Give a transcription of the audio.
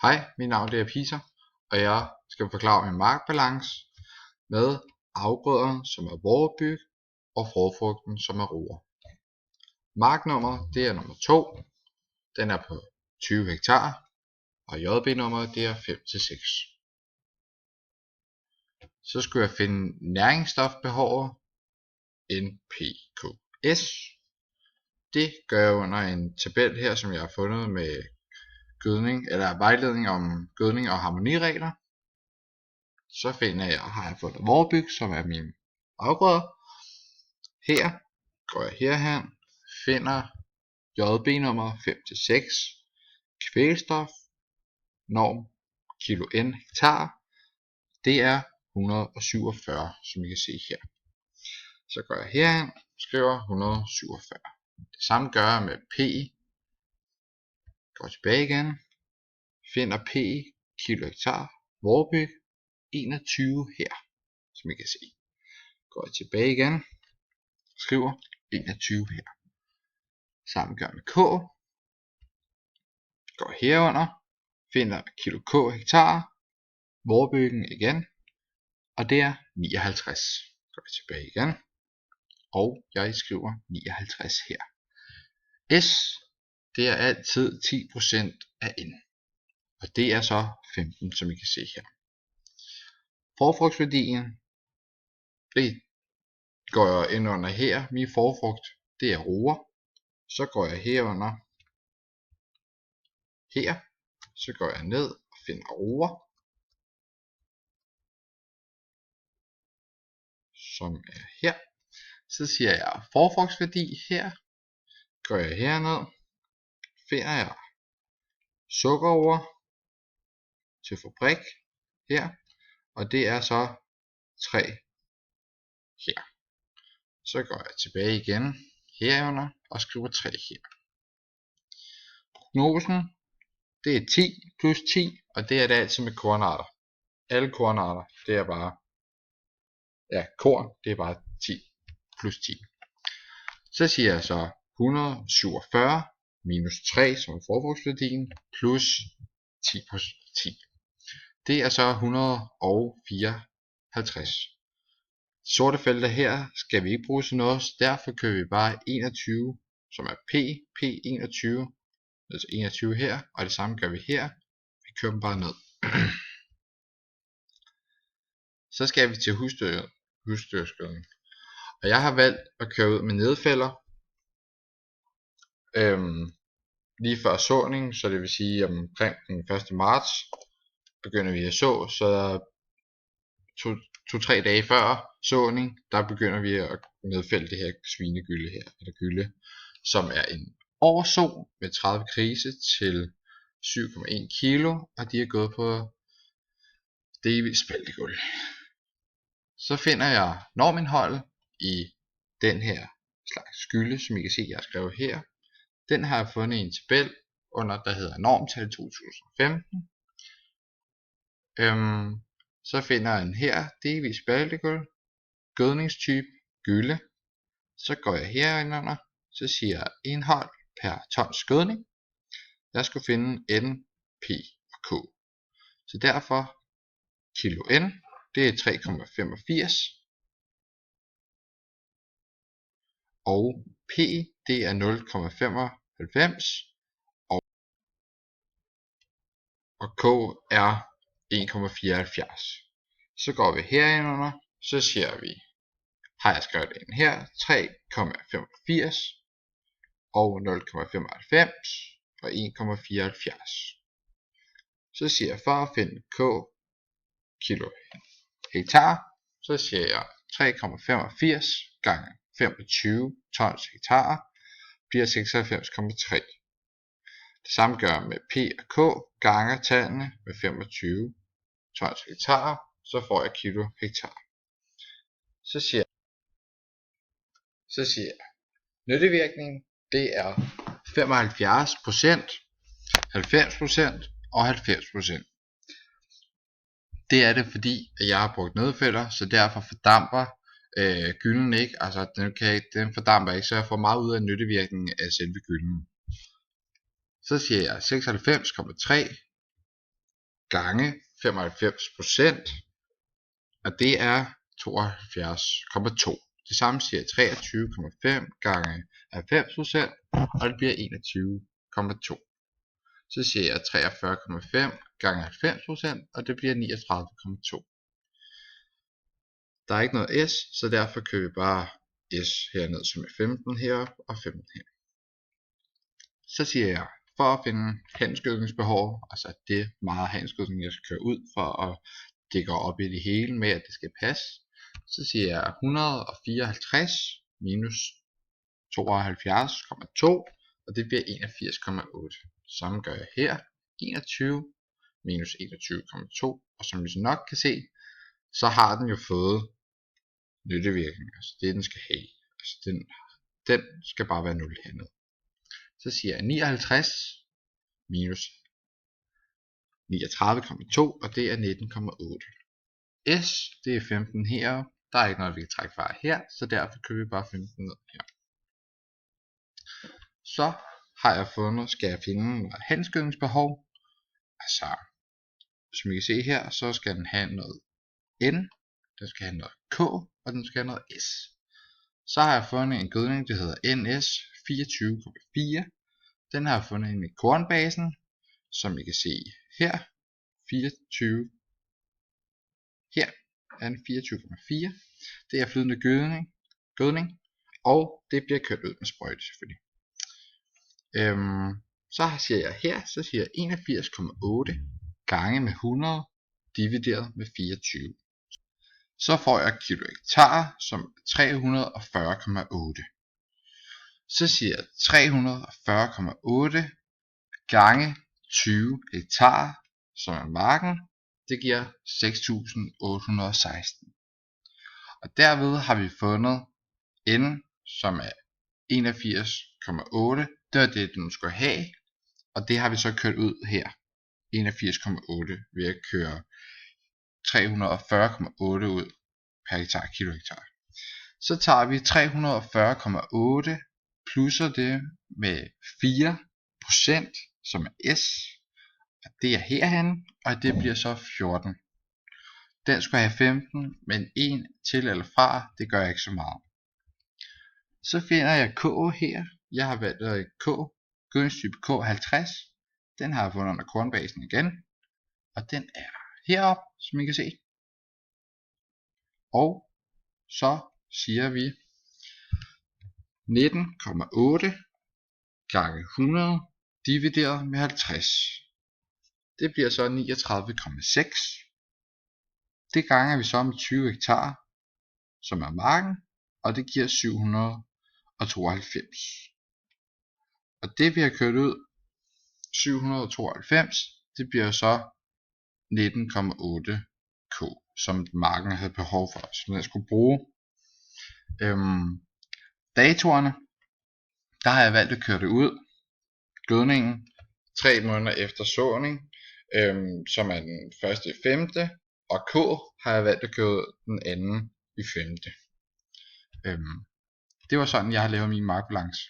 Hej, mit navn er Peter, og jeg skal forklare min markbalance med afgrøderne, som er vårbyg, og forfrugten, som er roer. Marknummeret det er nummer 2, den er på 20 hektar, og JB-nummeret det er 5-6. Så skulle jeg finde næringsstofbehovet, NPKS. Det gør jeg under en tabel her, som jeg har fundet med vejledning om gødning og harmoniregler. Så har jeg fundet vårbyg, som er min afgrøde. Her går jeg herhen, finder JB nummer 5-6, kvælstof, norm kilo n hektar, det er 147, som I kan se her. Så går jeg herhen, skriver 147. Det samme gør jeg med P. Går tilbage igen, finder P kilo hektar, vårbyg, 21 her, som I kan se. Går jeg tilbage igen, skriver 21 her. Sammen gør med K. Går herunder, finder kilo K hektar, vårbyggen igen, og det er 59. Går jeg tilbage igen, og jeg skriver 59 her. S, det er altid 10% af N, og det er så 15, som I kan se her. Forfrugtsværdien, det går jeg ind under her. Min forfrugt, det er roer. Så går jeg herunder her, så går jeg ned og finder roer, som er her. Så siger jeg forfrugtsværdi her, går jeg herned, finder jeg sukkerroer til fabrik her, og det er så 3 her. Så går jeg tilbage igen herunder og skriver 3 her. Prognosen, det er 10 plus 10, og det er det altid med kornarter. Alle kornarter, det er bare, korn, det er bare 10 plus 10. Så siger jeg så 147 minus 3, som er forfrugtsværdien, plus 10 plus 10. Det er så 154. De sorte felter her skal vi ikke bruge til noget, så derfor kører vi bare 21, som er P21, altså 21 her, og det samme gør vi her. Vi kører dem bare ned. Så skal vi til husdyrskødning. Og jeg har valgt at køre ud med nedfælder lige før såning, så det vil sige omkring den 1. marts begynder vi at så, så 2-3 dage før såning, der begynder vi at nedfælde det her svinegylde her, eller gylde, som er en årso med 30 krise til 7,1 kilo, og de er gået på delvis spaltegulv. Så finder jeg normindholdet i den her slags gylde, som I kan se, jeg har skrevet her. Den har jeg fundet i en tabel under, der hedder normtal 2015. Så finder jeg den her, delvis spaltegulv, gødningstype, gylde. Så går jeg herinde under, så siger jeg indhold per tons gødning. Jeg skulle finde N, P og K. Så derfor kilo N, det er 3,85. Og P, det er 0,95. Og K er 1,74. Så går vi herinde under, så siger vi, har jeg skrevet ind her, 3,85 og 0,95 og 1,74. Så siger jeg, for at finde K kilo hektar, så siger jeg 3,85 gange 25 tons hektar bliver 96,3. Det samme gør jeg med P og K, ganger tallene med 25 tons hektar, så får jeg kilo hektar. Så siger jeg, nyttevirkningen, det er 75%, 90% og 90%. Det er det, fordi jeg har brugt nedfælder, så derfor fordamper gylden ikke, altså den fordamper ikke, så jeg får meget ud af nyttevirkningen af selve gylden. Så siger jeg 96,3 gange 95%, og det er 72,2. Det samme siger 23,5 gange 90%, og det bliver 21,2. Så siger jeg 43,5 gange 90%, og det bliver 39,2. Der er ikke noget S, så derfor kører vi bare S herned, som er 15 heroppe og 15 her. Så siger jeg, for at finde handelsgødningsbehov, altså det meget handelsgødning jeg skal køre ud for at dække op i det hele med at det skal passe, så siger jeg 154 minus 72,2, og det bliver 81,8. Samme gør jeg her, 21 minus 21,2, og som vi så nok kan se, så har den jo fået nyttevirkning, altså det den skal have, altså den skal bare være 0 hernede. Så siger jeg 59 minus 39,2, og det er 19,8. S, det er 15 her, der er ikke noget vi kan trække fra her, så derfor kører vi bare 15 ned her. Så har jeg fundet, skal jeg finde noget handelsgødningsbehov, altså som I kan se her, så skal den have noget N, den skal have noget K, og den skal have noget S. Så har jeg fundet en gødning, der hedder NS 24,4. Den har jeg fundet inde i kornbasen, som I kan se her. 24. Her er den 24,4. Det er flydende gødning, og det bliver kørt ud med sprøjte selvfølgelig. Så siger jeg her, så siger jeg 81,8 gange med 100 divideret med 24. Så får jeg kilo hektar som 340,8. Så siger jeg 340,8 gange 20 hektar, som er marken, det giver 6.816. Og derved har vi fundet N, som er 81,8. Det var det, den skulle have, og det har vi så kørt ud her. 81,8 ved at køre 340,8 ud per hektar, kilo hektar. Så tager vi 340,8 plusser det med 4%, som er S, og det er herhen, og det bliver så 14. Den skulle have 15, men 1 til eller fra, det gør ikke så meget. Så finder jeg K her. Jeg har valgt K, gødningstype K50. Den har jeg fundet under kornbasen igen, og den er heroppe, som I kan se. Og så siger vi 19,8 gange 100 divideret med 50. Det bliver så 39,6. Det ganger vi så med 20 hektar, som er marken, og det giver 792. Og det vi har kørt ud, 792, det bliver så 19,8 K, som marken havde behov for, som den skulle bruge. Datorerne, der har jeg valgt at køre det ud. Gødningen 3 måneder efter såning, som er den første i 5. Og K har jeg valgt at køre ud den anden i 5. Det var sådan jeg har lavet min markbalance.